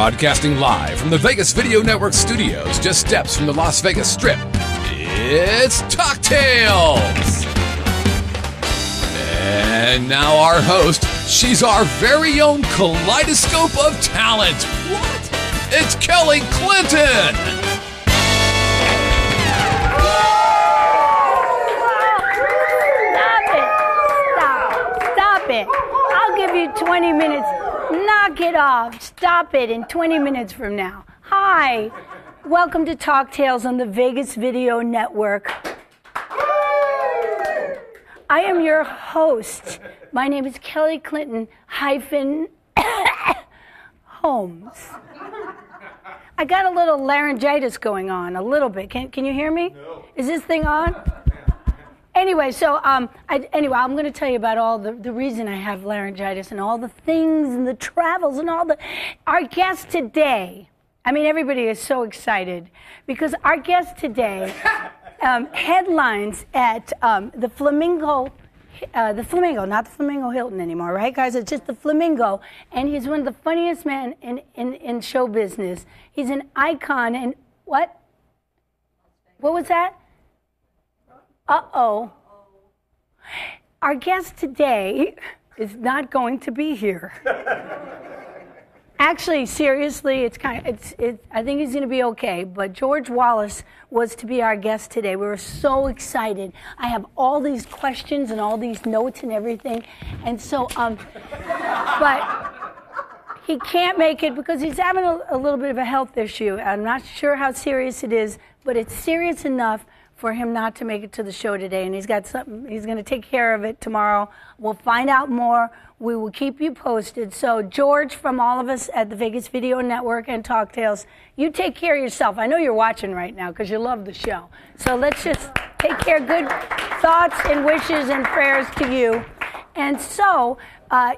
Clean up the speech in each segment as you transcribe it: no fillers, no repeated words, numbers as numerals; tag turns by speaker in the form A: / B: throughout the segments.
A: Broadcasting live from the Vegas Video Network studios, just steps from the Las Vegas Strip, it's Talktails! And now our host, she's our very own kaleidoscope of talent. What? It's Kelly Clinton!
B: Stop it. I'll give you 20 minutes. Knock it off. Stop it in 20 minutes from now. Hi. Welcome to Talktails on the Vegas Video Network. I am your host. My name is Kelly Clinton Holmes. I got a little laryngitis going on, a little bit. Can you hear me? No. Is this thing on? Anyway, so I'm going to tell you about all the reason I have laryngitis and all the things and the travels and our guest today. I mean, everybody is so excited because our guest today headlines at the Flamingo, not the Flamingo Hilton anymore, right, guys? It's just the Flamingo, and he's one of the funniest men in show business. He's an icon, and what? What was that? Uh-oh. Our guest today is not going to be here. Actually, seriously, I think he's going to be okay, but George Wallace was to be our guest today. We were so excited. I have all these questions and all these notes and everything, and so, but he can't make it because he's having a little bit of a health issue. I'm not sure how serious it is, but it's serious enough for him not to make it to the show today, and he's got something, he's going to take care of it tomorrow. We'll find out more. We will keep you posted. So, George, from all of us at the Vegas Video Network and Talktails, you take care of yourself. I know you're watching right now because you love the show. So let's just take care. Good thoughts and wishes and prayers to you. And so,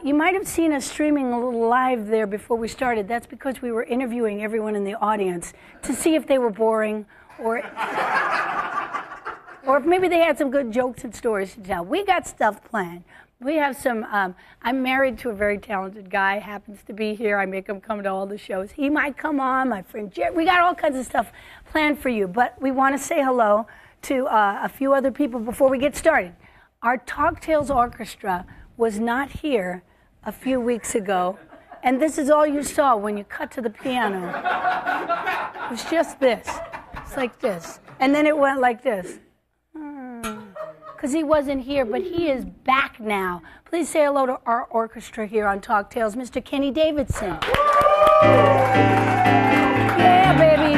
B: you might have seen us streaming a little live there before we started. That's because we were interviewing everyone in the audience to see if they were boring or if maybe they had some good jokes and stories to tell. We got stuff planned. We have some, I'm married to a very talented guy, happens to be here. I make him come to all the shows. He might come on, my friend Jerry. We got all kinds of stuff planned for you, but we want to say hello to a few other people before we get started. Our Talktails Orchestra was not here a few weeks ago, and this is all you saw when you cut to the piano. It was just this. It's like this. And then it went like this. Because he wasn't here, but he is back now. Please say hello to our orchestra here on Talktails, Mr. Kenny Davidson. Yeah, baby.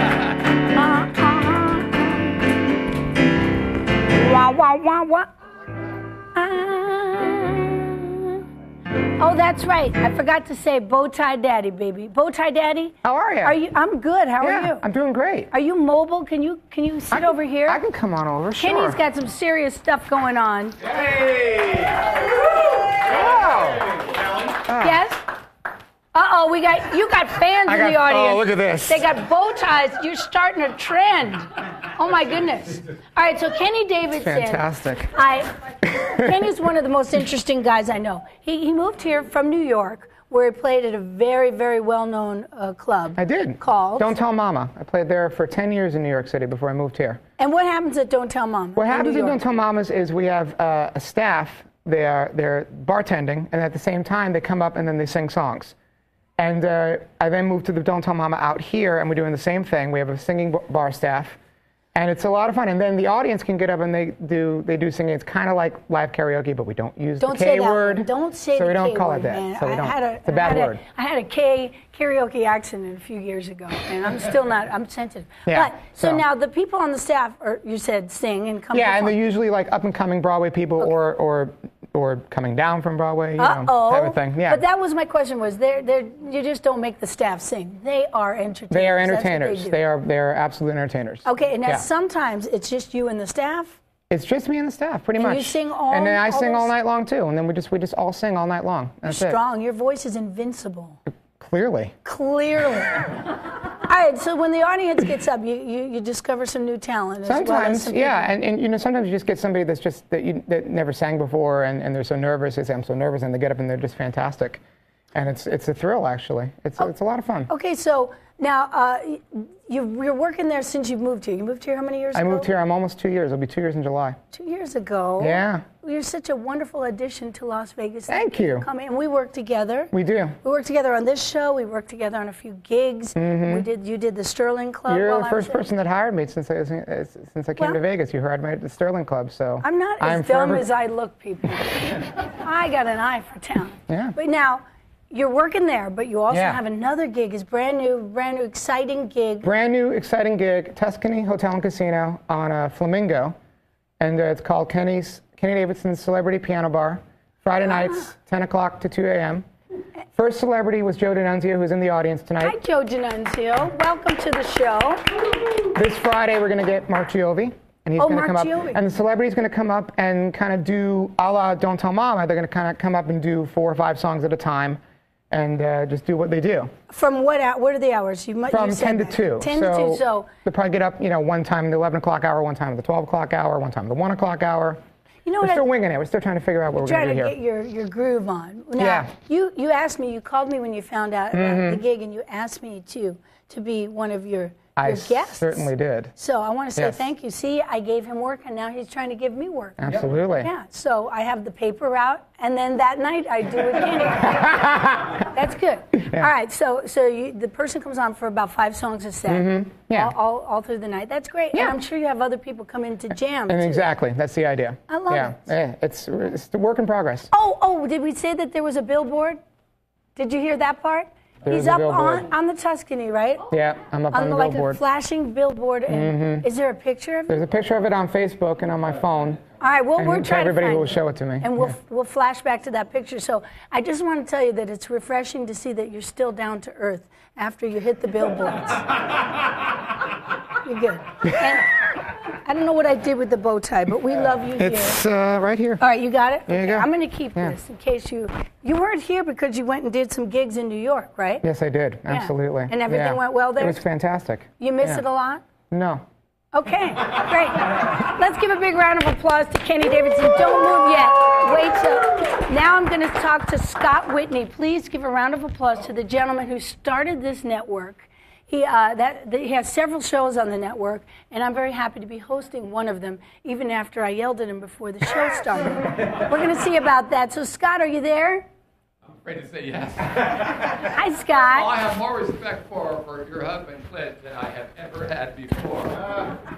B: Wah, wah, wah, wah. Oh, that's right. I forgot to say Bowtie Daddy, baby. Bowtie Daddy?
C: How are you?
B: I'm good. How are you?
C: I'm doing great.
B: Are you mobile? Can you sit over here?
C: I can come on over, sure.
B: Kenny's got some serious stuff going on.
D: Hey!
C: Wow!
B: Yes? Uh-oh, you got fans in the audience.
C: Oh, look at this.
B: They got bow ties. You're starting a trend. Oh, my goodness. All right, so Kenny Davidson.
C: Fantastic.
B: Kenny's one of the most interesting guys I know. He moved here from New York, where he played at a very, very well-known club.
C: I did.
B: Called?
C: Don't Tell Mama. I played there for 10 years in New York City before I moved here.
B: And what happens at Don't Tell Mama?
C: What happens at Don't Tell Mamas is we have a staff. They're bartending, and at the same time, they come up and then they sing songs. And I then moved to the Don't Tell Mama out here, and we're doing the same thing. We have a singing bar staff, and it's a lot of fun. And then the audience can get up and they do singing. It's kind of like live karaoke, but we don't use the K word.
B: Don't say
C: so
B: the
C: we don't
B: K
C: call
B: word,
C: it that.
B: man.
C: So we don't. It's a bad word.
B: I had a karaoke accident a few years ago, and I'm still not. I'm sensitive.
C: Yeah,
B: but so now the people on the staff, you said, sing and come.
C: Yeah, and they're usually like up and coming Broadway people, okay. or coming down from Broadway, you know, type of thing. Yeah.
B: But that was my question. Was you just don't make the staff sing? They are entertainers.
C: They are entertainers. They are absolute entertainers.
B: Okay, and now sometimes it's just you and the staff.
C: It's just me and the staff, pretty much.
B: You sing all.
C: And then I sing all night long too. And then we just all sing all night long. That's
B: You're strong. Your voice is invincible.
C: Clearly.
B: Clearly. All right, so when the audience gets up, you discover some new talent.
C: Sometimes, yeah, and you know, sometimes you just get somebody that's just that never sang before, and they're so nervous. They say, "I'm so nervous," and they get up and they're just fantastic. And it's a thrill, actually. It's a lot of fun.
B: Okay, so now you're working there since you've moved here. You moved here how many years ago?
C: I moved here, I'm almost 2 years. It'll be 2 years in July.
B: 2 years ago.
C: Yeah.
B: You're such a wonderful addition to Las Vegas.
C: Thank you.
B: Coming, and we work together.
C: We do.
B: We worked together on this show. We worked together on a few gigs.
C: Mm-hmm.
B: You did the Sterling Club.
C: You're the first person that hired me since I came to Vegas. You hired me at the Sterling Club, so
B: I'm not as dumb as I look, people. I got an eye for talent.
C: Yeah.
B: But now, you're working there, but you also have another gig. It's brand new, exciting gig.
C: Brand new, exciting gig, Tuscany Hotel and Casino on Flamingo, and it's called Kenny Davidson's Celebrity Piano Bar. Friday nights, 10 o'clock to 2 a.m. First celebrity was Joe D'Annunzio, who's in the audience tonight.
B: Hi, Joe D'Annunzio. Welcome to the show.
C: This Friday, we're going to get Mark Giovi. And he's going to come up, and the celebrity's going to come up and kind of do a la Don't Tell Mama. They're going to kind of come up and do 4 or 5 songs at a time. And just do what they do.
B: From what are the hours?
C: From 10 to 2.
B: 10 to 2, so...
C: They'll probably get up, one time in the 11 o'clock hour, one time in the 12 o'clock hour, one time in the 1 o'clock hour. We're still winging it. We're still trying to figure out what we're going to do here.
B: Trying to get your groove on. Now, you asked me, you called me when you found out about the gig, and you asked me to be one of your guests.
C: I certainly did.
B: So I want to say thank you. See, I gave him work, and now he's trying to give me work.
C: Absolutely.
B: Yeah, so I have the paper out, and then that night I do it again. That's good. Yeah. All right, so the person comes on for about 5 songs a set, all through the night. That's great. Yeah. And I'm sure you have other people come in to jam, too.
C: Exactly. That's the idea.
B: I love it.
C: Yeah, it's the work in progress.
B: Oh, did we say that there was a billboard? Did you hear that part? He's up on the Tuscany, right?
C: Yeah, I'm up on the billboard.
B: Like a flashing billboard. And is there a picture of it?
C: There's a picture of it on Facebook and on my phone.
B: All right, well, we're trying to find
C: everybody will show it to me.
B: And we'll flash back to that picture. So I just want to tell you that it's refreshing to see that you're still down to earth after you hit the billboards. You're good. And I don't know what I did with the bow tie, but we love you here.
C: It's right here.
B: All right, you got it?
C: There you go.
B: I'm going to keep this in case you weren't here because you went and did some gigs in New York, right?
C: Yes, I did. Absolutely.
B: And everything went well there?
C: It was fantastic.
B: You miss it a lot?
C: No.
B: Okay, great. Let's give a big round of applause to Kenny Davidson. Don't move yet. Wait till. Now I'm going to talk to Scott Whitney. Please give a round of applause to the gentleman who started this network. He has several shows on the network, and I'm very happy to be hosting one of them, even after I yelled at him before the show started. We're going to see about that. So, Scott, are you there?
A: I'm afraid to say yes.
B: Hi, Scott.
A: Well, I have more respect for your husband, Clint, than I have ever had before.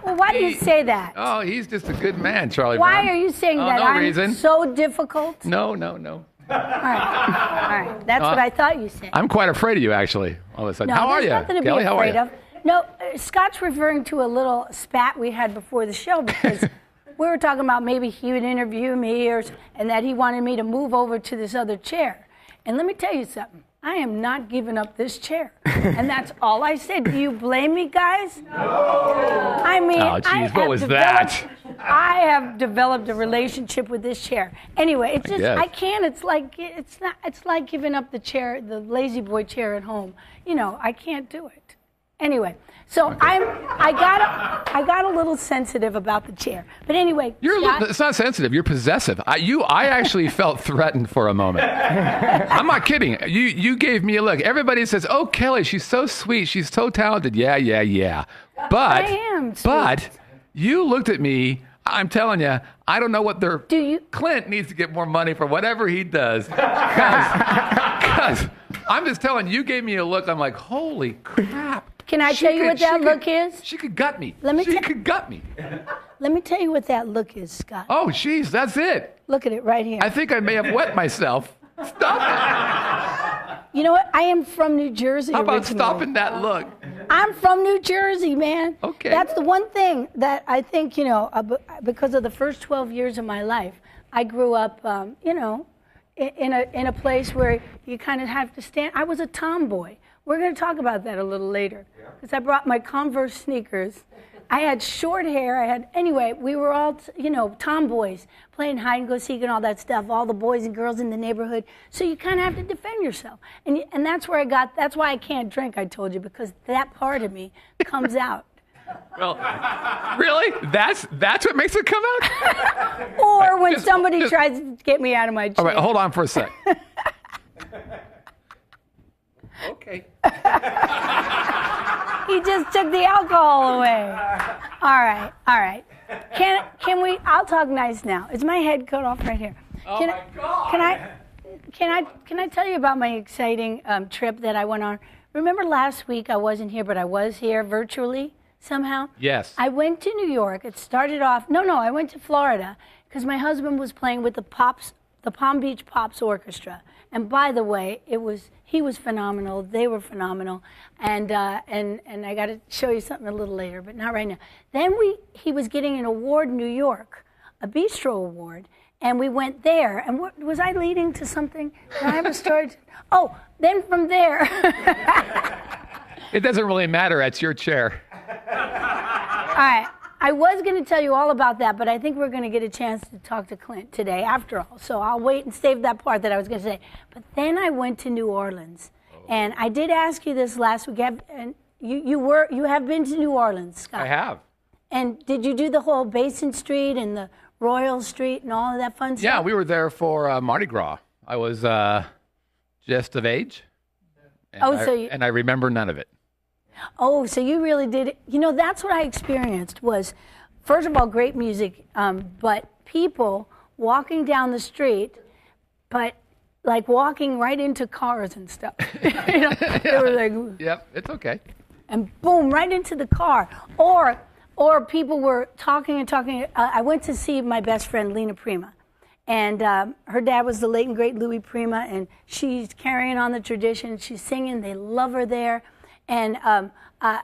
B: Well, why do you say that?
A: Oh, he's just a good man, Charlie
B: Why
A: Brown.
B: are you saying that?
A: No
B: I'm
A: reason.
B: so difficult?
A: No.
B: All right. That's what I thought you said.
A: I'm quite afraid of you, actually, all of a sudden.
B: No,
A: how are you,
B: nothing to
A: Kelly?
B: be afraid of. No, Scott's referring to a little spat we had before the show because we were talking about maybe he would interview me and that he wanted me to move over to this other chair. And let me tell you something. I am not giving up this chair. And that's all I said. Do you blame me, guys? No. I mean,
A: oh, geez, what was that?
B: I have developed a relationship with this chair. Anyway, it's just I can't. It's like giving up the chair, the lazy boy chair at home. I can't do it. Anyway, so I got a little sensitive about the chair. But anyway,
A: it's not sensitive. You're possessive. I actually felt threatened for a moment. I'm not kidding. You gave me a look. Everybody says, "Oh, Kelly, she's so sweet. She's so talented." Yeah. But
B: I am sweet.
A: But you looked at me. I'm telling you, I don't know what they're. Do you? Clint needs to get more money for whatever he does. Because I'm just telling you, gave me a look. I'm like, holy crap.
B: Can I tell you what that look is?
A: She could gut me.
B: She
A: could gut me.
B: Let me tell you what that look is, Scott.
A: Oh, jeez, that's it.
B: Look at it right here.
A: I think I may have wet myself. Stop
B: it. You know what? I am from New Jersey.
A: How about
B: originally.
A: stopping that look?
B: I'm from New Jersey, man.
A: Okay.
B: That's the one thing that I think, because of the first 12 years of my life, I grew up, in a place where you kind of have to stand. I was a tomboy. We're going to talk about that a little later because I brought my Converse sneakers. I had short hair. Anyway, we were all, tomboys playing hide and go seek and all that stuff, all the boys and girls in the neighborhood. So you kind of have to defend yourself. And that's where that's why I can't drink, I told you, because that part of me comes out.
A: Well, really? That's what makes it come out?
B: Or when somebody tries to get me out of my chair.
A: All right, hold on for a sec. Okay.
B: He just took the alcohol away. All right. Can we? I'll talk nice now. Is my head cut off right here?
A: Oh my God.
B: Can I tell you about my exciting trip that I went on? Remember last week I wasn't here, but I was here virtually somehow?
A: Yes.
B: I went to New York. It started off, I went to Florida because my husband was playing with the Palm Beach Pops Orchestra. And by the way, he was phenomenal. They were phenomenal. And I got to show you something a little later, but not right now. Then he was getting an award in New York, a Bistro Award. And we went there, and was I leading to something? Did I have a story? Oh, then from there.
A: It doesn't really matter. It's your chair.
B: All right. I was going to tell you all about that, but I think we're going to get a chance to talk to Clint today after all. So I'll wait and save that part that I was going to say. But then I went to New Orleans. And I did ask you this last week. And you have been to New Orleans, Scott.
A: I have.
B: And did you do the whole Basin Street and the Royal Street and all of that fun stuff?
A: Yeah, we were there for Mardi Gras. I was just of age, and I remember none of it.
B: Oh, so you really did it. That's what I experienced was, first of all, great music, but people walking down the street, but like walking right into cars and stuff. They were like,
A: yep, it's okay.
B: And boom, right into the car. Or people were talking and talking. I went to see my best friend, Lena Prima. And her dad was the late and great Louis Prima, and she's carrying on the tradition. She's singing. They love her there. And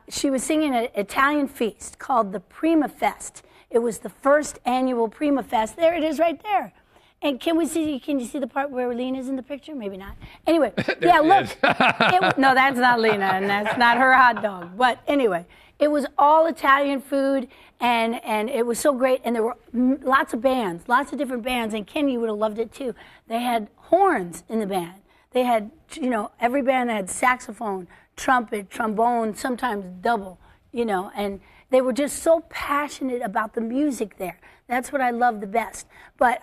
B: she was singing an Italian feast called the Prima Fest. It was the first annual Prima Fest. There it is right there. And can you see the part where Lena's in the picture? Maybe not. Anyway, yeah, look. No, that's not Lena, and that's not her hot dog. But anyway, it was all Italian food, and it was so great. And there were lots of bands, lots of different bands. And Ken, you would have loved it too. They had horns in the band. They had, every band had saxophone, trumpet, trombone, sometimes double, and they were just so passionate about the music there. That's what I loved the best. But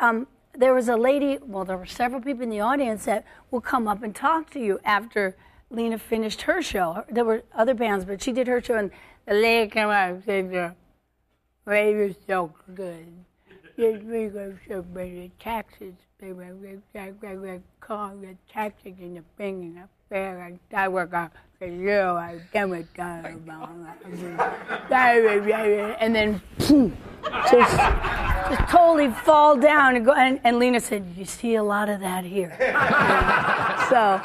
B: there was a lady, there were several people in the audience that will come up and talk to you after Lena finished her show. There were other bands, but she did her show, and the lady came out and said, "The radio is so good. We go so many taxes. They call the taxes in the bringing up there. I work on the show. I done it done. And then just totally fall down and go. And Lena said, "You see a lot of that here." So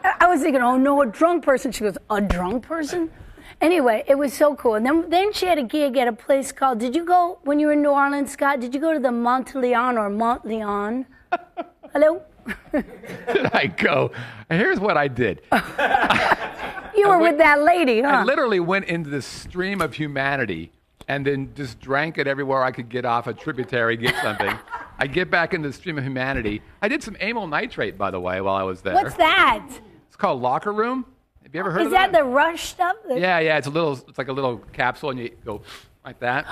B: I was thinking, "Oh no, a drunk person." She goes, "A drunk person?" Anyway, it was so cool. And then she had a gig at a place called, did you go, when you were in New Orleans, Scott, did you go to the Montleon or Montleon? Hello?
A: Did I go? Here's what I did.
B: You were with that lady, huh?
A: I literally went into the stream of humanity and then just drank it everywhere I could get off a tributary, get something. I get back into the stream of humanity. I did some amyl nitrate, by the way, while I was there.
B: What's that?
A: It's called Locker Room. Have you ever heard of
B: that? Is that the Rush stuff?
A: Yeah, it's like a little capsule, and you go like that.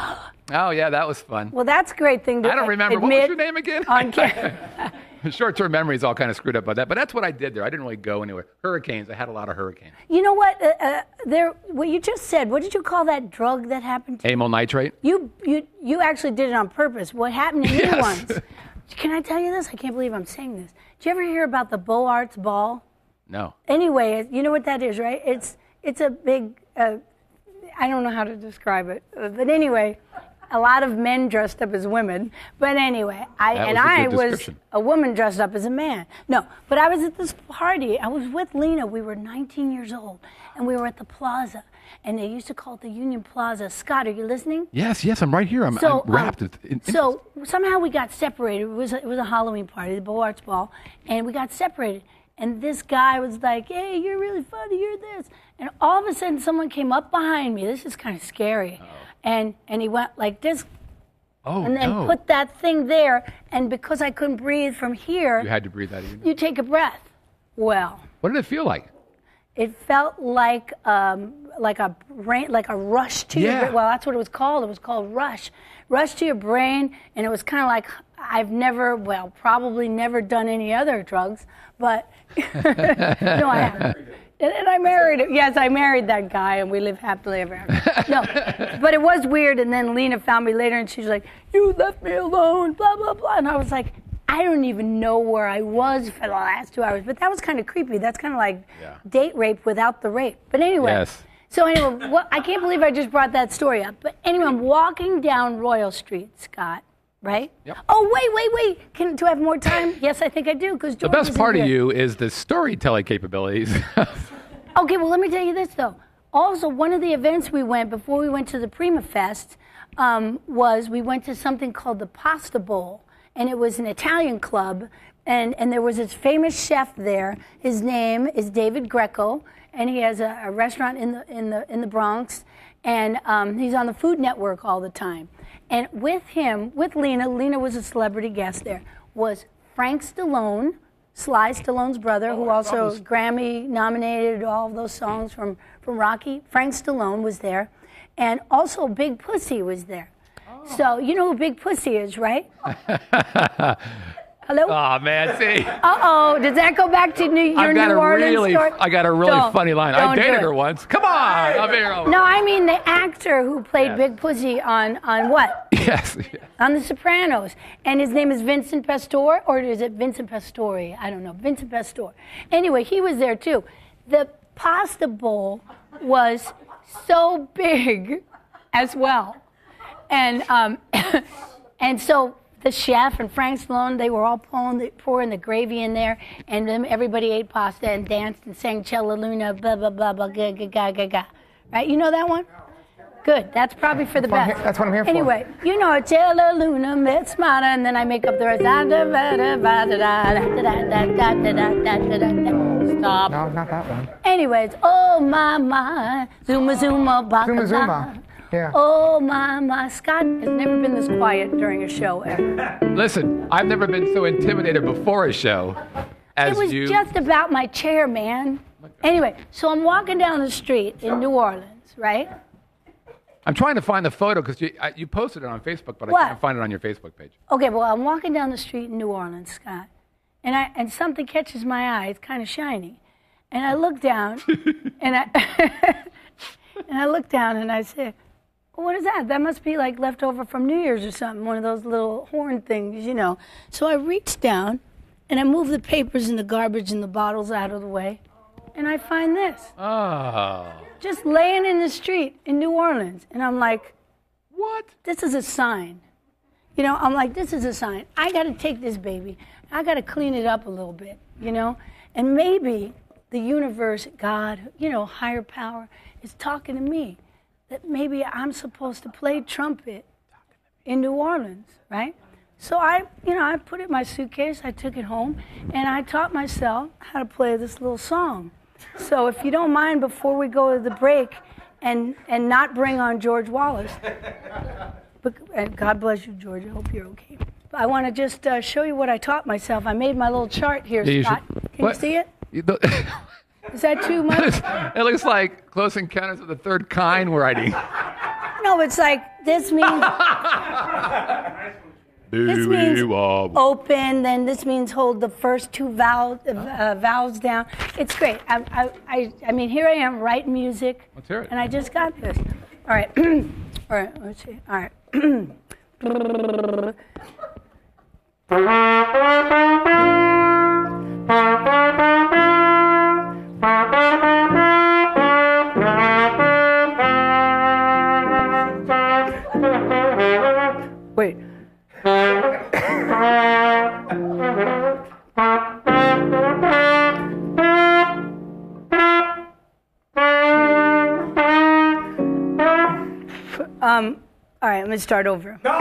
A: Oh, yeah, that was fun.
B: Well, that's a great thing to
A: I don't remember. What was your name again?
B: On camera.
A: Short-term memory is all kind of screwed up by that, but that's what I did there. I didn't really go anywhere. Hurricanes. I had a lot of hurricanes.
B: You know what? What you just said, what did you call that drug that happened to you?
A: Amyl nitrate.
B: You actually did it on purpose. What happened to me once? Can I tell you this? I can't believe I'm saying this. Did you ever hear about the Beaux-Arts ball?
A: No.
B: Anyway, you know what that is, right? It's a big, I don't know how to describe it. But anyway, a lot of men dressed up as women. But anyway, I was a woman dressed up as a man. No, but I was at this party. I was with Lena. We were 19 years old, and we were at the plaza. And they used to call it the Union Plaza. Scott, are you listening?
A: Yes, I'm right here. I'm wrapped.
B: So somehow we got separated. It was a Halloween party, the Beaux-Arts ball, and we got separated. And this guy was like, "Hey, you're really funny, you're this." And all of a sudden, someone came up behind me. This is kind of scary. And he went like this. And then put that thing there. And because I couldn't breathe from here. You
A: had to breathe out of your nose.
B: You take a breath. Well.
A: What did it feel like?
B: It felt like a rush to your brain. Well, that's what it was called. It was called rush. Rush to your brain. And it was kind of like, I've probably never done any other drugs. But, no, I haven't. And I married him. Yes, I married that guy, and we live happily ever after. No, but it was weird. And then Lena found me later, and she was like, "You left me alone," blah blah blah. And I was like, I don't even know where I was for the last 2 hours. But that was kind of creepy. That's kind of like date rape without the rape. But anyway.
A: Yes.
B: So anyway, I can't believe I just brought that story up. But anyway, I'm walking down Royal Street, Scott. Right?
A: Yep.
B: Oh, wait. Do I have more time? Yes, I think I do. Because
A: the best part of you is the storytelling capabilities.
B: Okay, well, let me tell you this, though. Also, one of the events we went, before we went to the Prima Fest, was we went to something called the Pasta Bowl. And it was an Italian club. And there was this famous chef there. His name is David Greco. And he has a restaurant in the Bronx. And he's on the Food Network all the time. And with him, with Lena was a celebrity guest there, was Frank Stallone, Sly Stallone's brother, who also Grammy nominated all of those songs from Rocky. Frank Stallone was there. And also Big Pussy was there. Oh. So you know who Big Pussy is, right? Hello?
A: Oh, man, see.
B: Uh-oh, does that go back to your New Orleans story?
A: I got a really funny line. I dated her once. Come on.
B: No, I mean the actor who played Big Pussy on what?
A: Yes.
B: On The Sopranos. And his name is Vincent Pastore, or is it Vincent Pastore? I don't know. Vincent Pastore. Anyway, he was there too. The Pasta Bowl was so big as well. And and so the chef and Frank Stallone, they were all pouring the gravy in there, and then everybody ate pasta and danced and sang Cella Luna, blah, blah, blah, blah, ga, ga, ga, ga, ga. Right? You know that one? Good. That's probably for the best.
C: That's what I'm here for.
B: Anyway, you know Cella Luna, met smata, and then I make up the rest. Stop.
C: No, not that one.
B: Anyways, oh, my, zuma, zuma, baka,
C: Zuma, zuma. Yeah.
B: Oh, my, Scott has never been this quiet during a show ever.
A: Listen, I've never been so intimidated before a show as you.
B: It was just about my chair, man. Anyway, so I'm walking down the street in New Orleans, right?
A: I'm trying to find the photo because you posted it on Facebook, but I can't find it on your Facebook page.
B: Okay, well, I'm walking down the street in New Orleans, Scott, and something catches my eye. It's kind of shiny. And I look down, and I look down, and I say, what is that? That must be like leftover from New Year's or something, one of those little horn things, you know. So I reach down, and I move the papers and the garbage and the bottles out of the way, and I find this.
A: Oh.
B: Just laying in the street in New Orleans. And I'm like,
A: what?
B: This is a sign. You know, I'm like, this is a sign. I got to take this baby. I got to clean it up a little bit, you know. And maybe the universe, God, you know, higher power, is talking to me. That maybe I'm supposed to play trumpet in New Orleans, right? So I put it in my suitcase, I took it home, and I taught myself how to play this little song. So if you don't mind, before we go to the break, and not bring on George Wallace, and God bless you, George, I hope you're okay. But I want to just show you what I taught myself. I made my little chart here, Scott. Can you see it? Is that too much?
A: It looks like Close Encounters of the Third Kind writing.
B: No, it's like, this means... This means open, then this means hold the first two vowels down. It's great. I mean, here I am writing music.
A: Let's hear it.
B: And I just got this. All right. All right, let's see. All right. Wait. All right, let me start over.
A: No!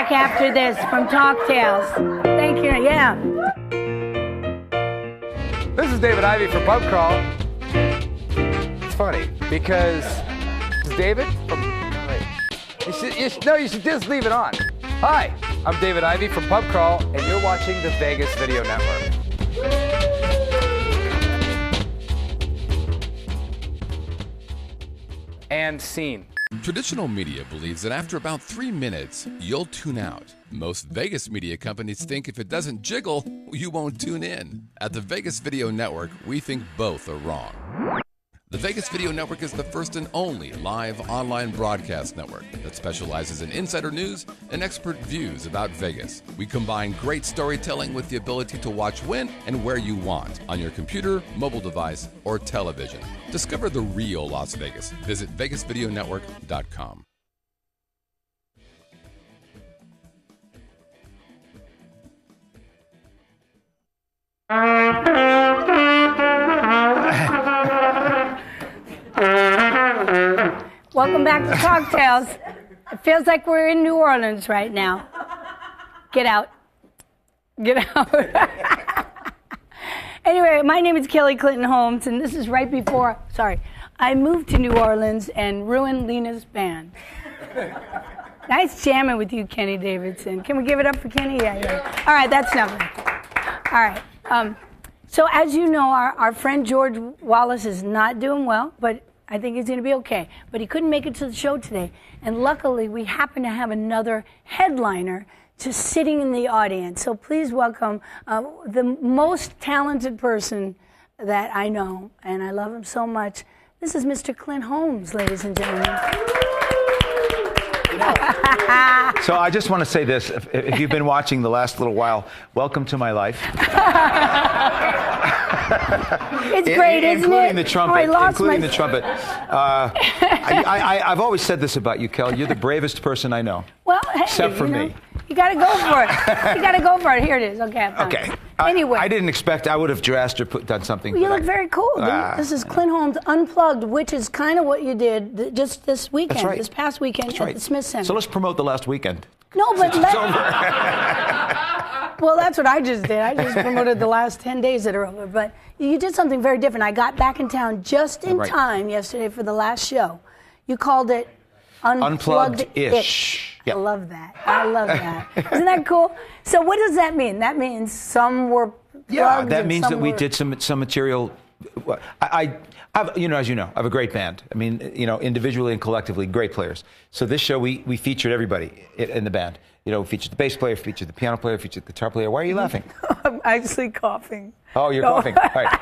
B: After this from Talktails. Thank you. Yeah.
D: This is David Ivey from Pub Crawl. It's funny because David from. You should just leave it on. Hi, I'm David Ivey from Pub Crawl, and you're watching the Vegas Video Network. And scene.
E: Traditional media believes that after about 3 minutes, you'll tune out. Most Vegas media companies think if it doesn't jiggle, you won't tune in. At the Vegas Video Network, we think both are wrong. The Vegas Video Network is the first and only live online broadcast network that specializes in insider news and expert views about Vegas. We combine great storytelling with the ability to watch when and where you want on your computer, mobile device, or television. Discover the real Las Vegas. Visit VegasVideoNetwork.com.
B: Welcome back to Talktails. It feels like we're in New Orleans right now. Get out. Get out. Anyway, my name is Kelly Clinton Holmes, and this is right before, I moved to New Orleans and ruined Lena's band. Nice jamming with you, Kenny Davidson. Can we give it up for Kenny? Yeah. All right, that's enough. All right. So as you know, our friend George Wallace is not doing well, but I think he's going to be okay. But he couldn't make it to the show today. And luckily, we happen to have another headliner just sitting in the audience. So please welcome the most talented person that I know, and I love him so much. This is Mr. Clint Holmes, ladies and gentlemen.
F: So I just want to say this. If you've been watching the last little while, welcome to my life.
B: It's great, isn't it?
F: Including the trumpet. Including the trumpet. I've always said this about you, Kel. You're the bravest person I know.
B: Well, hey,
F: except for me.
B: You got to go for it. You got to go for it. Here it is. Okay.
F: Okay.
B: Anyway.
F: I didn't expect I would have dressed or done something.
B: Well, you look very cool. This is Clint Holmes Unplugged, which is kind of what you did just this weekend. That's right. This past weekend at the Smith Center.
F: So let's promote the last weekend.
B: No, but well, that's what I just did. I just promoted the last 10 days that are over. But you did something very different. I got back in town just in time yesterday for the last show. You called it Unplugged-ish. Yep. I love that. I love that. Isn't that cool? So what does that mean? That means some were plugged.
F: Yeah, that means that we did some material. As you know, I have a great band. I mean, individually and collectively, great players. So this show, we featured everybody in the band. We featured the bass player, featured the piano player, featured the guitar player. Why are you laughing?
B: I'm actually coughing.
F: Oh, you're coughing. All right.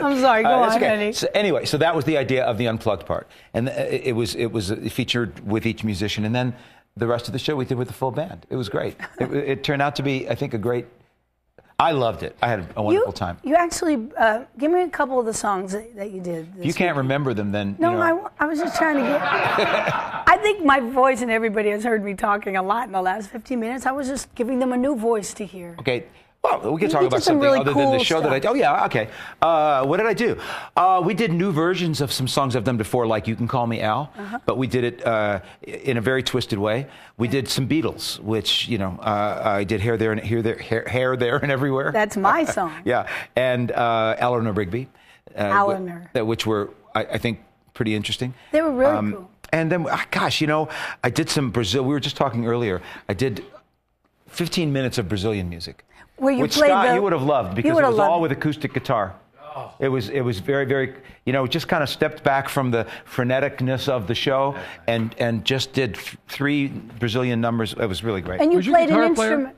B: I'm sorry. Go on, Eddie.
F: So anyway, so that was the idea of the unplugged part, and it was featured with each musician, and then the rest of the show we did with the full band. It was great. It turned out to be, I think, a great. I loved it. I had a wonderful time.
B: You actually, give me a couple of the songs that you did.
F: If you can't remember them, then
B: No, I was just trying to get. I think my voice, and everybody has heard me talking a lot in the last 15 minutes. I was just giving them a new voice to hear.
F: Okay. Well, we can talk about something really other than the show that I did. Oh, yeah, okay. What did I do? We did new versions of some songs I've done before, like You Can Call Me Al, but we did it in a very twisted way. We did some Beatles, which, I did Hair There and Hair There and Everywhere.
B: That's my song.
F: Yeah, and Eleanor Rigby.
B: Eleanor.
F: Which were, I think, pretty interesting.
B: They were really cool.
F: And then, gosh, I did some Brazil. We were just talking earlier. I did 15 minutes of Brazilian music.
B: Which
F: Scott, you would have loved, because it was all with acoustic guitar. Oh. It was very, very, just kind of stepped back from the freneticness of the show and just did 3 Brazilian numbers. It was really great.
B: And you played an instrument.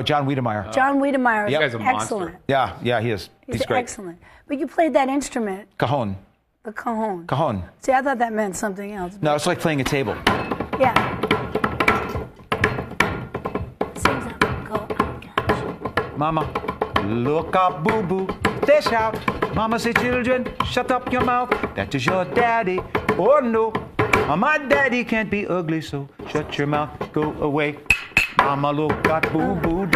F: John Wiedemeyer.
B: John Wiedemeyer.
A: This guy's a
B: excellent.
A: monster.
F: Yeah, he is. He's great.
B: Excellent. But you played that instrument.
F: Cajon.
B: The cajon.
F: Cajon.
B: See, I thought that meant something else.
F: No, it's like playing a table.
B: Yeah.
F: Mama, look up, boo-boo, they shout. Mama say, children, shut up your mouth. That is your daddy. Oh, no. My daddy can't be ugly, so shut your mouth, go away. Mama, look up, boo-boo,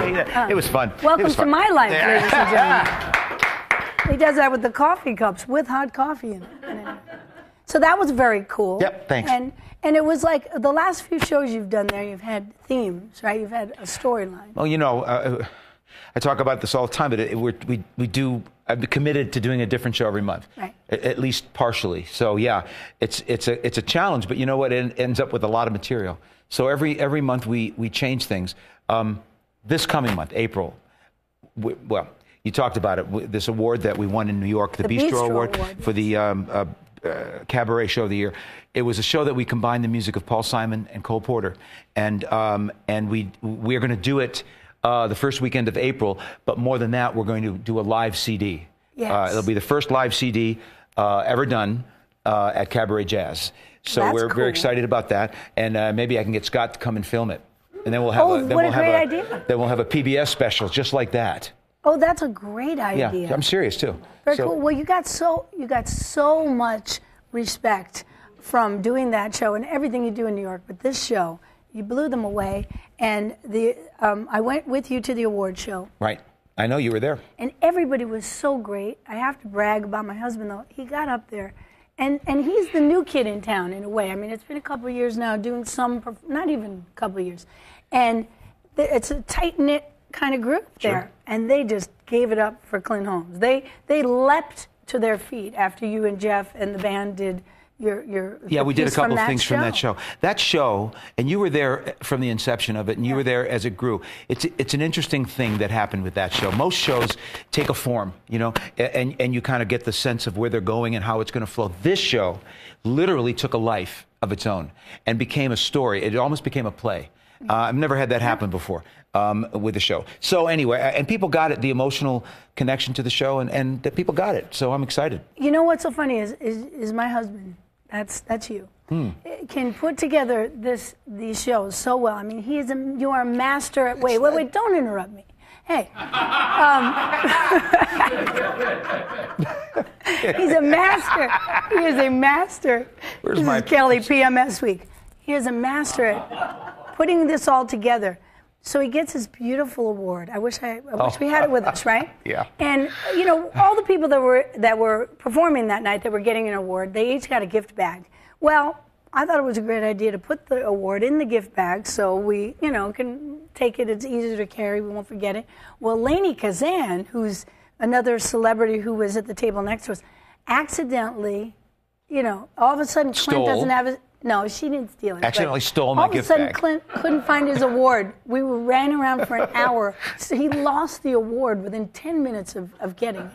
F: It was fun.
B: Welcome to my life, ladies and gentlemen. He does that with the coffee cups, with hot coffee in it. So that was very cool.
F: Yep, thanks.
B: And it was like the last few shows you've done there, you've had themes, right? You've had a storyline.
F: Well, I talk about this all the time, but I'm committed to doing a different show every month,
B: right.
F: At least partially. So yeah, it's a challenge, but you know what? It ends up with a lot of material. So every month we change things. This coming month, April, well, you talked about it. This award that we won in New York, the Bistro Award for the Cabaret Show of the Year. It was a show that we combined the music of Paul Simon and Cole Porter, and we're going to do it the first weekend of April. But more than that, we're going to do a live CD.
B: Yes.
F: It'll be the first live CD ever done at Cabaret Jazz. So
B: That's
F: we're
B: cool.
F: very excited about that, and maybe I can get Scott to come and film it, and then we'll have
B: idea.
F: Then we'll have a PBS special just like that.
B: Oh, that's a great idea.
F: Yeah, I'm serious too.
B: Very cool. Well, you got so much respect from doing that show and everything you do in New York, but this show, you blew them away. And I went with you to the award show.
F: Right. I know you were there.
B: And everybody was so great. I have to brag about my husband, though. He got up there, and he's the new kid in town in a way. I mean, it's been a couple of years now doing not even a couple of years. And it's a tight-knit kind of group there. And they just gave it up for Clint Holmes. They leapt to their feet after you and Jeff and the band did your
F: yeah, we did a couple of things
B: show.
F: from that show. That show, and you were there from the inception of it, and you were there as it grew. It's an interesting thing that happened with that show. Most shows take a form, you know, and you kind of get the sense of where they're going and how it's going to flow. This show literally took a life of its own and became a story. It almost became a play. I've never had that happen before with the show. So anyway, and people got it, the emotional connection to the show, and that people got it. So I'm excited.
B: You know what's so funny is my husband. That's you. Can put together these shows so well. I mean, you are a master at. Wait, don't interrupt me. Hey, he's a master. He is a master.
F: Where's
B: this
F: my
B: is Kelly PMS week? He is a master at putting this all together. So he gets this beautiful award. I wish we had it with us, right?
F: Yeah.
B: And you know, all the people that were performing that night that were getting an award, they each got a gift bag. Well, I thought it was a great idea to put the award in the gift bag so we, you know, can take it. It's easier to carry. We won't forget it. Well, Lainey Kazan, who's another celebrity who was at the table next to us, accidentally, you know, all of a sudden Clint doesn't have his. No, she didn't steal it.
F: Accidentally stole my gift bag.
B: All of a sudden, Clint couldn't find his award. We ran around for an hour. So he lost the award within 10 minutes of getting it.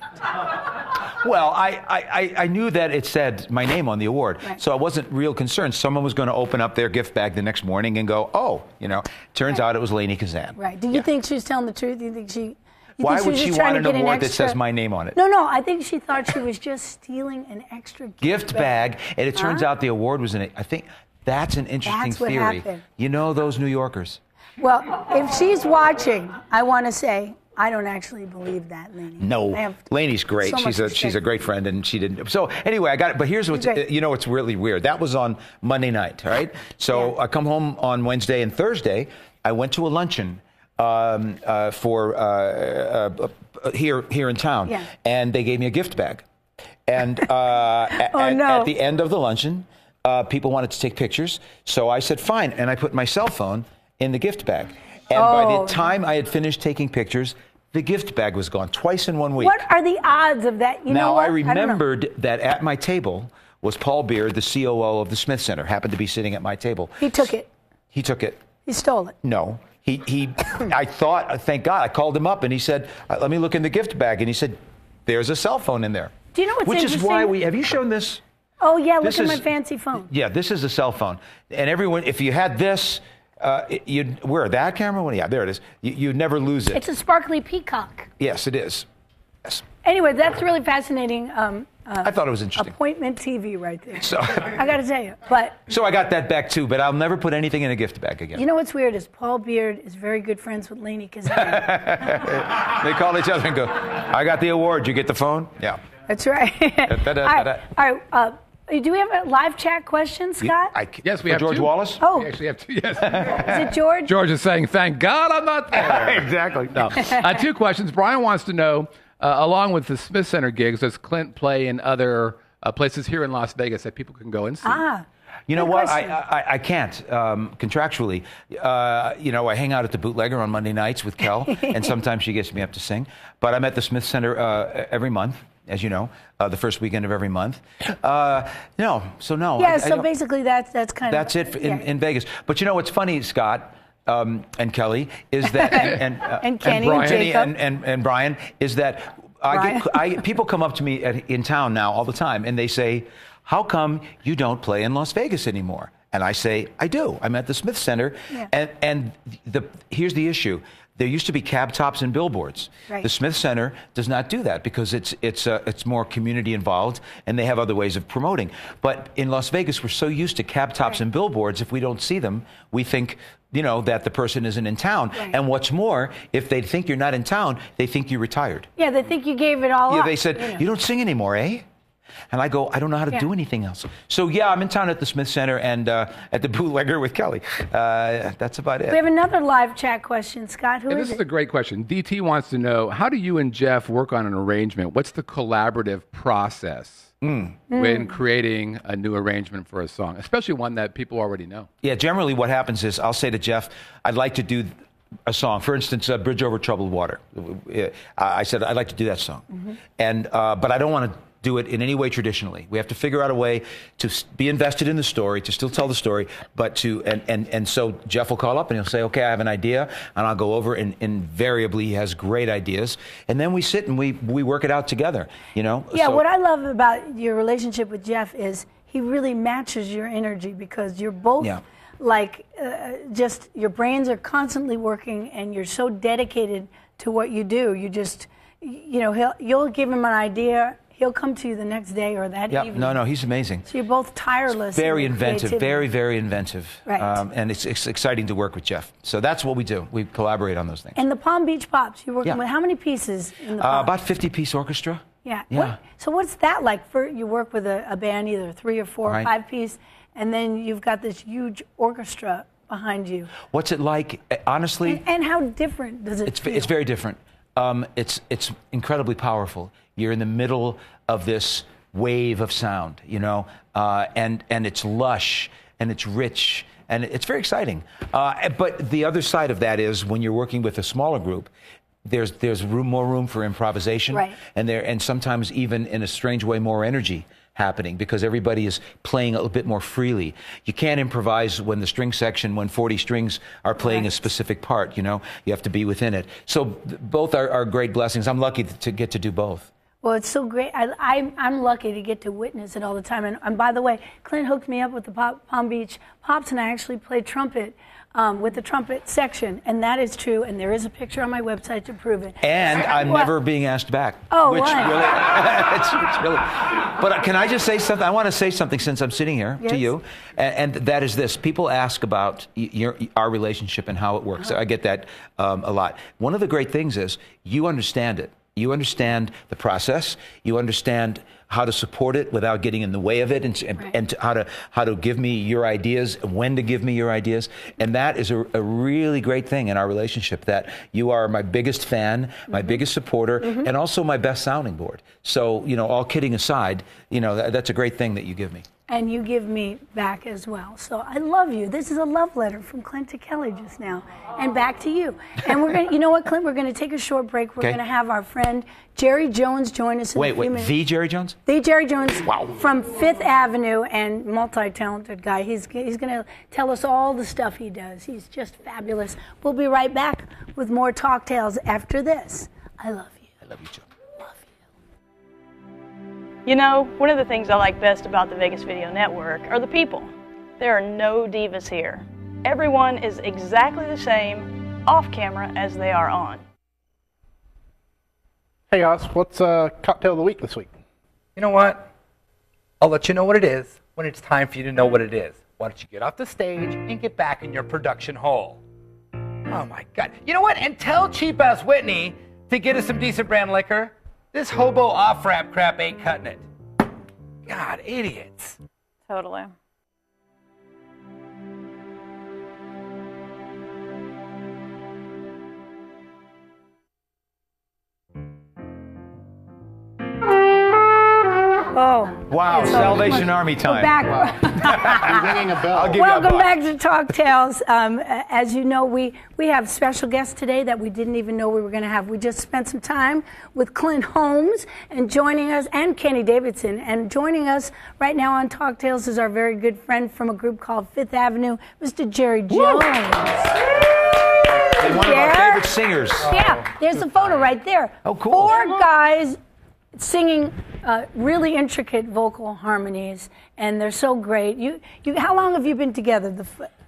F: Well, I knew that it said my name on the award,
B: right.
F: So I wasn't real concerned. Someone was going to open up their gift bag the next morning and go, oh, you know, turns out it was Lainey Kazan.
B: Right. Do you think she was telling the truth? Do you think she...
F: Why would she want an award that says my name on it?
B: No, I think she thought she was just stealing an extra gift
F: bag. And it turns out the award was in it. I think that's an interesting theory.
B: Happened.
F: You know those New Yorkers.
B: Well, if she's watching, I want to say, I don't actually believe that, Lainey.
F: No, Lainey's great. She's a great friend, and she didn't. So anyway, I got it. But here's what's what's really weird. That was on Monday night, right? So I come home on Wednesday and Thursday. I went to a luncheon here in town, and they gave me a gift bag. And at the end of the luncheon, people wanted to take pictures, so I said fine, and I put my cell phone in the gift bag. And by the time I had finished taking pictures, the gift bag was gone twice in 1 week.
B: What are the odds of that?
F: Now I remembered that at my table was Paul Beard, the COO of the Smith Center, happened to be sitting at my table.
B: He took it.
F: He took it.
B: He stole it.
F: No. I thought, thank God, I called him up and he said, let me look in the gift bag. And he said, there's a cell phone in there.
B: Do you know what's interesting?
F: Which is why have you shown this?
B: Oh, yeah, look at my fancy phone.
F: Yeah, this is a cell phone. And everyone, if you had this, that camera? Yeah, there it is. You'd never lose it.
B: It's a sparkly peacock.
F: Yes, it is. Yes.
B: Anyway, that's really fascinating.
F: I thought it was interesting.
B: Appointment TV right there.
F: So,
B: I got to tell you.
F: So I got that back too, but I'll never put anything in a gift bag again.
B: You know what's weird is Paul Beard is very good friends with Lainey Kazan.
F: They call each other and go, I got the award, you get the phone? Yeah.
B: That's right. All right. Do we have a live chat question, Scott?
A: Yes, we have
F: George
A: two.
F: Wallace?
B: Oh.
A: We actually have two, yes.
B: Is it George?
A: George is saying, thank God I'm not there.
F: Exactly.
A: No. Two questions. Brian wants to know, along with the Smith Center gigs, does Clint play in other places here in Las Vegas that people can go and see?
F: You know what? I can't contractually. I hang out at the Bootlegger on Monday nights with Kel, and sometimes she gets me up to sing. But I'm at the Smith Center every month, as you know, the first weekend of every month. No.
B: Yeah. So basically, that's kind of
F: that's it in Vegas. But you know what's funny, Scott? And Kelly is that
B: and Kenny and Jacob
F: and Brian is that people come up to me in town now all the time and they say, how come you don't play in Las Vegas anymore? And I say, I do. I'm at the Smith Center. Yeah. And here's the issue. There used to be cab tops and billboards. Right. The Smith Center does not do that because it's more community involved and they have other ways of promoting. But in Las Vegas, we're so used to cab tops and billboards. If we don't see them, we think, that the person isn't in town. Right. And what's more, if they think you're not in town, they think you retired.
B: Yeah, they think you gave it all up.
F: They said, you don't sing anymore, eh? And I go, I don't know how to do anything else. So, yeah, I'm in town at the Smith Center and at the Bootlegger with Kelly. That's about it.
B: We have another live chat question, Scott. Who is it?
A: This is a great question. DT wants to know, how do you and Jeff work on an arrangement? What's the collaborative process when creating a new arrangement for a song, especially one that people already know?
F: Yeah, generally what happens is I'll say to Jeff, I'd like to do a song. For instance, Bridge Over Troubled Water. I said, I'd like to do that song. But I don't want to do it in any way traditionally. We have to figure out a way to be invested in the story, to still tell the story, but and so Jeff will call up and he'll say, okay, I have an idea, and I'll go over, and invariably he has great ideas, and then we sit and we work it out together, Yeah,
B: so, what I love about your relationship with Jeff is he really matches your energy because you're both just your brains are constantly working and you're so dedicated to what you do. You just, you'll give him an idea, he'll come to you the next day or that evening. No,
F: he's amazing.
B: So you're both tireless.
F: Very inventive, very, very inventive.
B: Right.
F: And it's exciting to work with Jeff. So that's what we do. We collaborate on those things.
B: And the Palm Beach Pops, you're working with how many pieces in the Pops?
F: About 50-piece orchestra.
B: Yeah. So what's that like? You work with a band, either 3 or 4 or 5-piece, and then you've got this huge orchestra behind you.
F: What's it like, honestly?
B: And how different does it feel?
F: It's very different. It's incredibly powerful. You're in the middle of this wave of sound, and it's lush and it's rich and it's very exciting. But the other side of that is when you're working with a smaller group, there's more room for improvisation,
B: right.
F: and sometimes even in a strange way more energy happening because everybody is playing a little bit more freely. You can't improvise when the string section, when 40 strings are playing a specific part, you have to be within it. So both are great blessings. I'm lucky to get to do both.
B: Well, it's so great. I'm lucky to get to witness it all the time. And by the way, Clint hooked me up with the Palm Beach Pops, and I actually played trumpet with the trumpet section, and that is true. And there is a picture on my website to prove it.
F: And I'm never being asked back.
B: Oh,
F: which
B: right.
F: Really, it's really. But can I just say something? I want to say something since I'm sitting here to you, and that is this: people ask about our relationship and how it works. I get that a lot. One of the great things is you understand it. You understand the process. You understand how to support it without getting in the way of it, and how to give me your ideas, when to give me your ideas. And that is a really great thing in our relationship, that you are my biggest fan, my biggest supporter, and also my best sounding board. So, all kidding aside, that's a great thing that you give me.
B: And you give me back as well. So I love you. This is a love letter from Clint to Kelly just now. And back to you. And we're going to, you know what, Clint? We're going to take a short break. We're going to have our friend Jerry Jones join us in a few minutes.
F: The Jerry Jones?
B: The Jerry Jones from Fifth Avenue, and multi-talented guy. He's going to tell us all the stuff he does. He's just fabulous. We'll be right back with more Talktails after this. I love you.
F: I love you too.
G: One of the things I like best about the Vegas Video Network are the people. There are no divas here. Everyone is exactly the same off camera as they are on.
H: Hey guys, what's cocktail of the week this week?
I: You know what? I'll let you know what it is when it's time for you to know what it is. Why don't you get off the stage and get back in your production hole? Oh my God. You know what? And tell cheap-ass Whitney to get us some decent brand liquor. This hobo off-rap crap ain't cutting it. God, idiots.
G: Totally.
B: Oh.
F: Wow, Salvation Army time.
B: Back.
H: You're ringing a bell.
F: I'll give you
B: Welcome
F: a
B: back to Talktails. As you know, we have special guests today that we didn't even know we were going to have. We just spent some time with Clint Holmes and joining us, and Kenny Davidson. And joining us right now on Talktails is our very good friend from a group called Fifth Avenue, Mr. Jerry Jones.
F: One of our favorite singers.
B: Yeah, there's the photo right there.
F: Oh, cool.
B: 4 guys singing really intricate vocal harmonies, and they're so great. How long have you been together?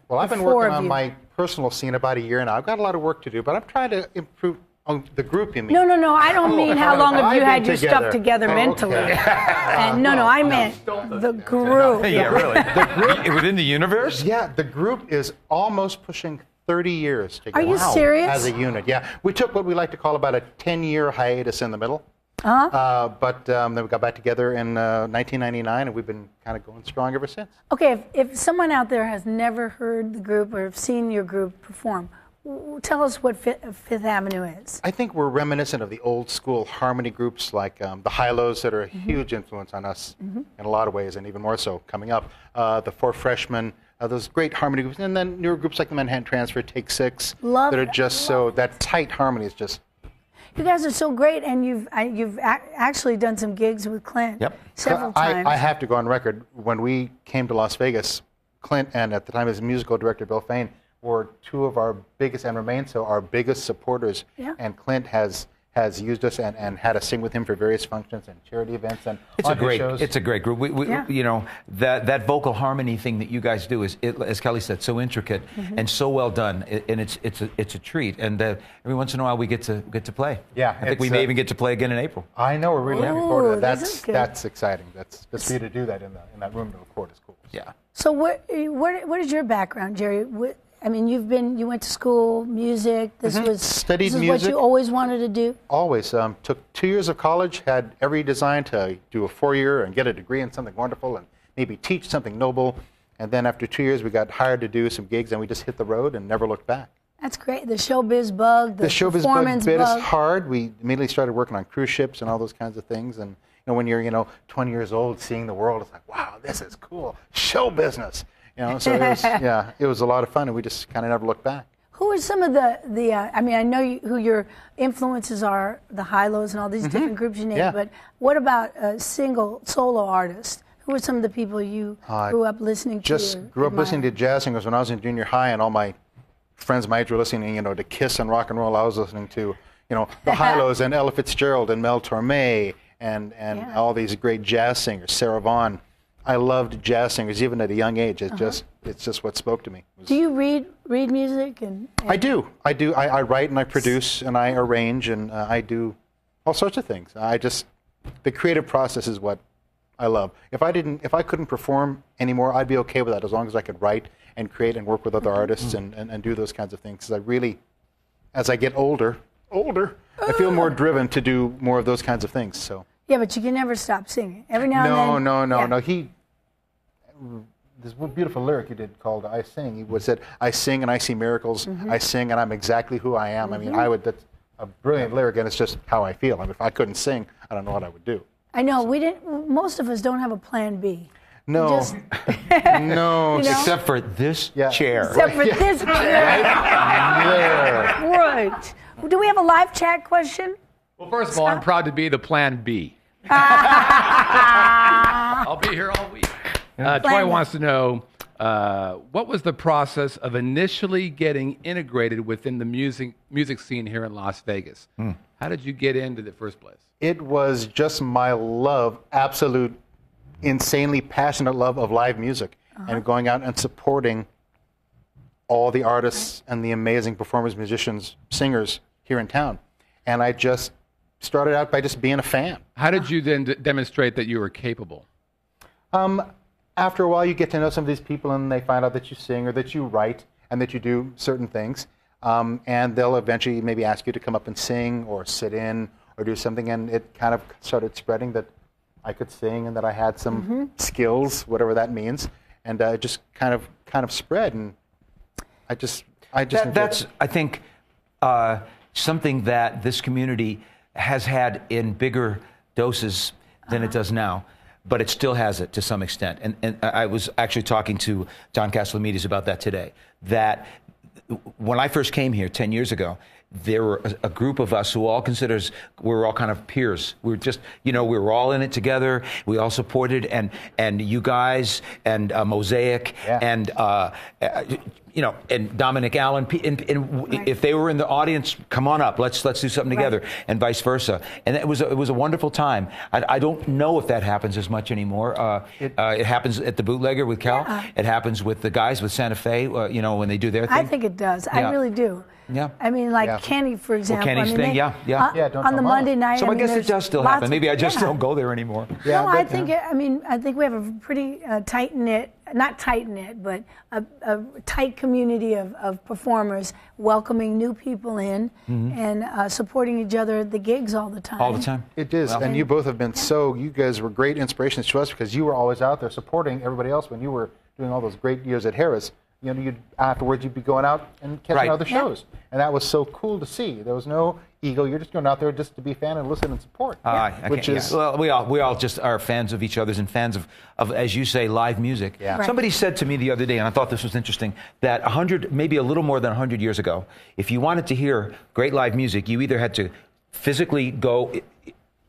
J: Well, I've been working on my personal scene about a year now. I've got a lot of work to do, but I'm trying to improve on the group, you mean?
B: No, I don't mean how long have you had your stuff together mentally.
J: Okay.
B: And no, I meant the group.
F: Yeah, really. The group within the universe?
J: Yeah, the group is almost pushing 30 years together.
B: Are you serious?
J: As a unit, yeah. We took what we like to call about a 10-year hiatus in the middle. But then we got back together in 1999, and we've been kind of going strong ever since.
B: Okay, if someone out there has never heard the group or have seen your group perform, tell us what Fifth Avenue is.
J: I think we're reminiscent of the old school harmony groups like the High-Lows that are a huge influence on us in a lot of ways, and even more so coming up. The Four Freshmen, those great harmony groups, and then newer groups like the Manhattan Transfer, Take Six, that are just that tight harmony is just.
B: You guys are so great, and you've actually done some gigs with Clint several times.
J: I have to go on record. When we came to Las Vegas, Clint and at the time his musical director Bill Fain were 2 of our biggest, and remain so, our biggest supporters.
B: Yeah.
J: And Clint has used us and had us sing with him for various functions and charity events and
F: it's
J: on his shows.
F: It's a great group. You know, that vocal harmony thing that you guys do is, as Kelly said, so intricate and so well done, and it's a treat. And every once in a while we get to play.
J: Yeah,
F: I think we may even get to play again in April.
J: I know, we're really looking forward to that.
B: That's
J: exciting. That's just for you to do that in that room to record is cool.
F: Yeah.
B: So what is your background, Jerry? I mean, you went to school, music. This was
J: studied
B: this is
J: music.
B: What you always wanted to do.
J: Always took 2 years of college. Had every design to do a 4-year and get a degree in something wonderful and maybe teach something noble. And then after 2 years, we got hired to do some gigs, and we just hit the road and never looked back.
B: That's great. The showbiz bug, the
J: showbiz
B: performance
J: bug bit us hard. We immediately started working on cruise ships and all those kinds of things. And when you're 20 years old, seeing the world, it's like, wow, this is cool. Show business. So it was a lot of fun, and we just kind of never looked back.
B: Who are some of the I mean, I know who your influences are, the High-Lows and all these different groups you named, but what about a single solo artist? Who are some of the people you grew up listening to?
J: Just grew up listening to jazz singers when I was in junior high, and all my friends my age were listening, to Kiss and rock and roll. I was listening to, the High-Lows and Ella Fitzgerald and Mel Torme and all these great jazz singers, Sarah Vaughan. I loved jazz singers even at a young age. It's just what spoke to me.
B: Do you read music?
J: I do. I write and I produce and I arrange and I do all sorts of things. The creative process is what I love. If I couldn't perform anymore, I'd be okay with that as long as I could write and create and work with other artists and do those kinds of things. Because I really, as I get older, I feel more driven to do more of those kinds of things. So.
B: Yeah, but you can never stop singing. Every now and then.
J: No. This one beautiful lyric he did called "I Sing." He said, "I sing and I see miracles. I sing and I'm exactly who I am." I mean, that's a brilliant lyric, and it's just how I feel. I mean, if I couldn't sing, I don't know what I would do.
B: I know most of us don't have a plan B.
J: No, no,
F: except for this chair.
B: Except for this chair. Right. Do we have a live chat question?
A: Well, first of all, I'm proud to be the Plan B. I'll be here all week. Troy wants to know, what was the process of initially getting integrated within the music scene here in Las Vegas? How did you get into the first place?
J: It was just my love, absolute, insanely passionate love of live music and going out and supporting all the artists and the amazing performers, musicians, singers here in town. And I just started out by just being a fan.
A: How did you then demonstrate that you were capable?
J: After a while, you get to know some of these people, and they find out that you sing or that you write and that you do certain things. And they'll eventually maybe ask you to come up and sing or sit in or do something. And it kind of started spreading that I could sing and that I had some skills, whatever that means. And it just kind of spread. And I just
F: that's I think something that this community has had in bigger doses than it does now. but it still has it to some extent. And I was actually talking to John Castellamides about that today, that when I first came here 10 years ago, there were a group of us who all considers we were all kind of peers. We were just, we were all in it together. We all supported, and you guys and Mosaic and and Dominic Allen. And if they were in the audience, come on up. Let's do something together, and vice versa. And it was a wonderful time. I don't know if that happens as much anymore. It happens at the Bootlegger with Cal.
B: Yeah.
F: It happens with the guys with Santa Fe. When they do their thing.
B: I think it does. I really do.
F: Yeah.
B: I mean, like Kenny, for example.
F: Well, Kenny's thing,
B: on the Monday night.
F: So I guess it does still happen. Maybe I just don't go there anymore.
B: Yeah, no, I think we have a pretty tight-knit, not tight-knit, but a tight community of performers welcoming new people in and supporting each other at the gigs all the time.
F: All the time.
J: It is. Well, and you both have been you guys were great inspirations to us because you were always out there supporting everybody else when you were doing all those great years at Harris. Afterwards you'd be going out and catching other shows. And that was so cool to see. There was no ego. You're just going out there just to be a fan and listen and support.
F: Well, we all just are fans of each other's and fans of, as you say, live music. Yeah. Right. Somebody said to me the other day, and I thought this was interesting, that maybe a little more than 100 years ago, if you wanted to hear great live music, you either had to physically go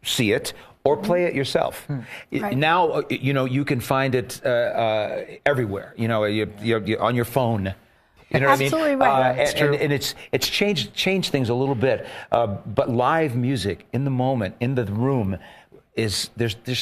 F: see it or play it yourself. Right. Now, you can find it everywhere. You're on your phone. You know what I mean?
B: Absolutely right.
F: And it's changed things a little bit. But live music in the moment, in the room, there's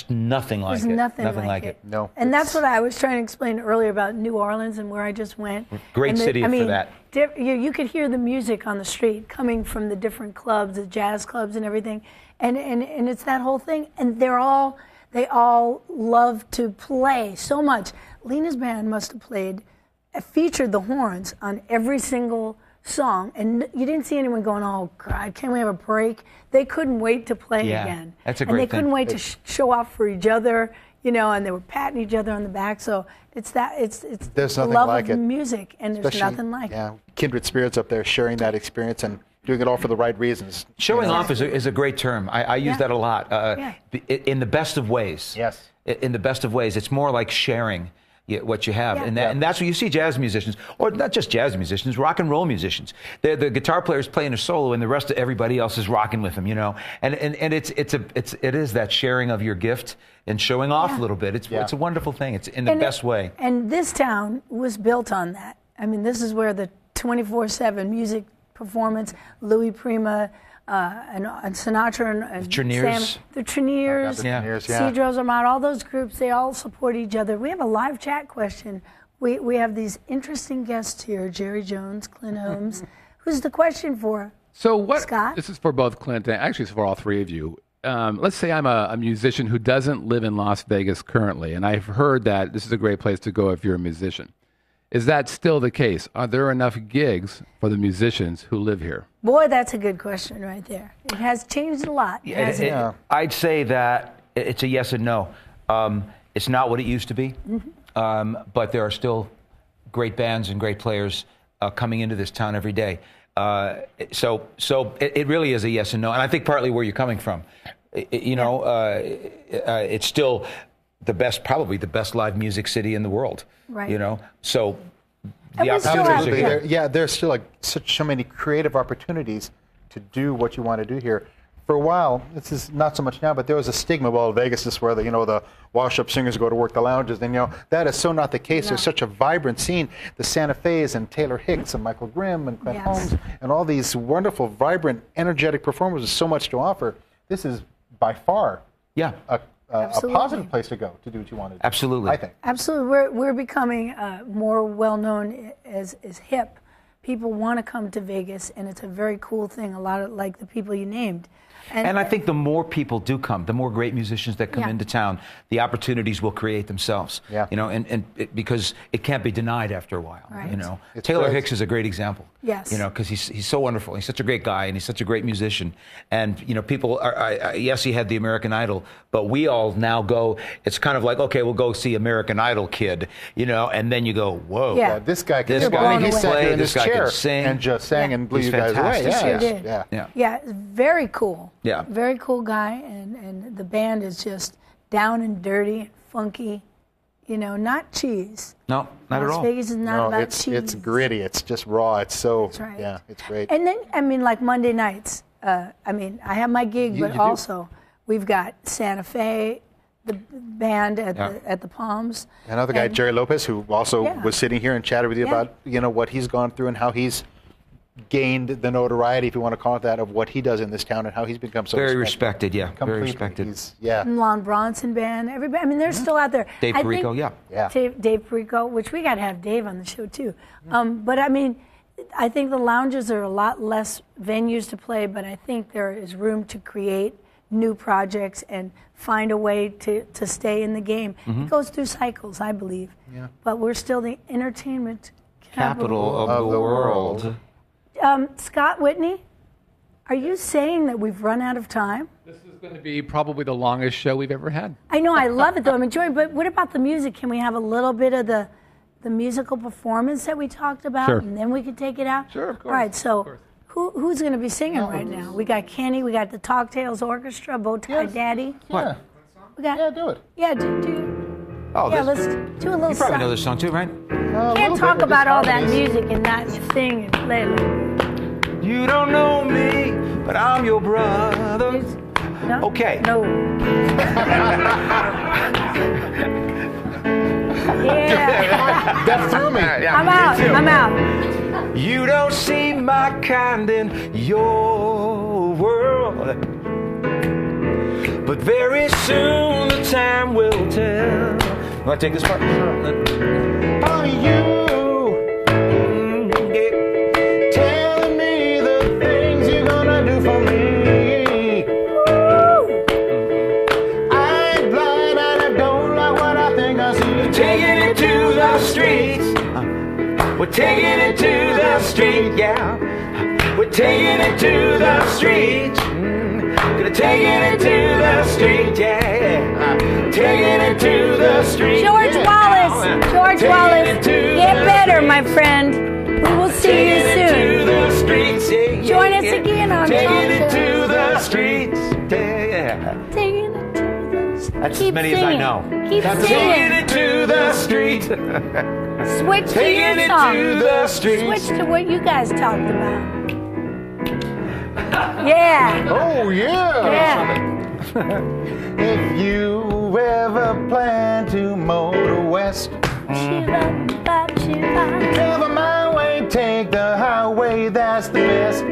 F: nothing like it.
B: Nothing like it.
J: No.
B: And that's what I was trying to explain earlier about New Orleans and where I just went.
F: Great city for that.
B: You could hear the music on the street coming from the different clubs, the jazz clubs and everything. And it's that whole thing. And they all love to play so much. Lena's band must have featured the horns on every single song. And you didn't see anyone going, oh, God, can we have a break? They couldn't wait to play again.
F: That's a great thing.
B: And they couldn't wait to show off for each other, and they were patting each other on the back. So it's the love of music, and there's nothing like it.
J: Yeah, kindred spirits up there sharing that experience and doing it all for the right reasons.
F: Showing off is a great term. I use that a lot. In the best of ways.
J: Yes.
F: In the best of ways. It's more like sharing what you have.
B: Yeah.
F: And that's what you see jazz musicians, or not just jazz musicians, rock and roll musicians. The guitar player's playing a solo and the rest of everybody else is rocking with them, And it is that sharing of your gift and showing off a little bit. It's a wonderful thing. It's in the best way.
B: And this town was built on that. I mean, this is where the 24/7 music performance, Louis Prima, and Sinatra and
F: Treniers.
B: The Treniers, Cedros Armada, all those groups, they all support each other. We have a live chat question. We have these interesting guests here, Jerry Jones, Clint Holmes. Who's the question for? Scott?
A: This is for both Clint, and actually it's for all three of you. Let's say I'm a musician who doesn't live in Las Vegas currently, and I've heard that this is a great place to go if you're a musician. Is that still the case? Are there enough gigs for the musicians who live here?
B: Boy, that's a good question right there. It has changed a lot.
F: I'd say that it's a yes and no. It's not what it used to be, but there are still great bands and great players coming into this town every day. So it really is a yes and no. And I think partly where you're coming from. It's still probably the best live music city in the world.
B: Right.
F: So
B: the opportunities
J: are here. There's still so many creative opportunities to do what you want to do here. For a while, this is not so much now, but there was a stigma. Well, Vegas is where the wash-up singers go to work the lounges. And that is so not the case. No. There's such a vibrant scene. The Santa Fe's and Taylor Hicks and Michael Grimm and Clint Holmes and all these wonderful, vibrant, energetic performers with so much to offer. This is by far a positive place to go to do what you want to do.
F: Absolutely.
J: I think.
B: Absolutely. We're becoming more well-known as hip. People want to come to Vegas, and it's a very cool thing, a lot of like the people you named.
F: And I think the more people do come, the more great musicians that come into town, the opportunities will create themselves. Yeah. Because it can't be denied after a while.
B: Right.
F: Taylor Hicks is a great example.
B: Yes.
F: Because he's so wonderful. He's such a great guy, and he's such a great musician. And people are. Yes, he had the American Idol, but we all now go. It's kind of like, okay, we'll go see American Idol kid, and then you go, whoa.
J: Yeah. This guy can
F: play.
J: He sat here in
F: this
J: his
F: guy
J: chair
F: can sing
J: and just sang and blew you guys away.
B: Yeah, very cool.
F: Yeah.
B: Very cool guy, and the band is just down and dirty and funky. You know, not cheese.
F: No, not at all.
B: Las Vegas is not about cheese.
J: It's gritty. It's just raw. It's so,
B: That's right.
J: Yeah, it's great.
B: And then, I mean, like Monday nights, I mean, I have my gig, but also we've got Santa Fe, the band at the Palms.
J: Another guy, Jerry Lopez, who also was sitting here and chatted with you about, you know, what he's gone through and how he's gained the notoriety, if you want to call it that, of what he does in this town and how he's become so
F: very respected. Yeah,
J: completely.
F: Very respected.
B: And Lon Bronson Band, everybody. I mean, they're still out there.
F: Dave Perico,
B: Dave Perico, which we got to have Dave on the show too. But I mean, I think the lounges are a lot less venues to play, but I think there is room to create new projects and find a way to stay in the game. It goes through cycles, I believe. Yeah. But we're still the entertainment capital
F: of the world.
B: Scott Whitney, are you saying that we've run out of time?
A: This is going to be probably the longest show we've ever had.
B: I know, I love it though, I'm enjoying it, but what about the music? Can we have a little bit of the musical performance that we talked about, and then we can take it out?
A: Sure, of course.
B: All right, so who's going to be singing right now? We got Kenny, we got the Talktails Orchestra, Bowtie Daddy.
F: What?
B: We got,
J: do it.
B: Yeah, do
F: Oh,
B: yeah, let's do a little
F: you probably
B: song.
F: know this song too, right?
B: Can't talk about all that music and not sing and play.
F: You don't know me, but I'm your brother.
B: No?
F: Okay.
B: No. Yeah.
J: That threw me.
B: I'm out. I'm out.
F: You don't see my kind in your world, but very soon the time will tell. You want to take this part?
J: Are you telling me the things you're gonna do for me? I ain't blind and I don't like what I think I see.
F: Taking it to the streets. We're taking it to the street, yeah. We're taking it to the streets. Gonna take it to the street, yeah. Taking it to the street.
B: George Wallace. George Wallace. Get better, my friend. We will see you soon. Join us again on
F: Taking it to the streets, yeah.
B: Taking it to the streets.
F: That's as many as I know.
B: Keep
F: Taking
B: singing.
F: it to the street.
B: Switch to
F: Taking
B: your
F: it
B: song.
F: to the streets.
B: Switch to what you guys talked about. Yeah.
J: Oh, yeah.
B: Yeah.
J: If you ever plan to motor west,
B: Shiva, ba, shiva.
J: cover my way, take the highway, that's the best.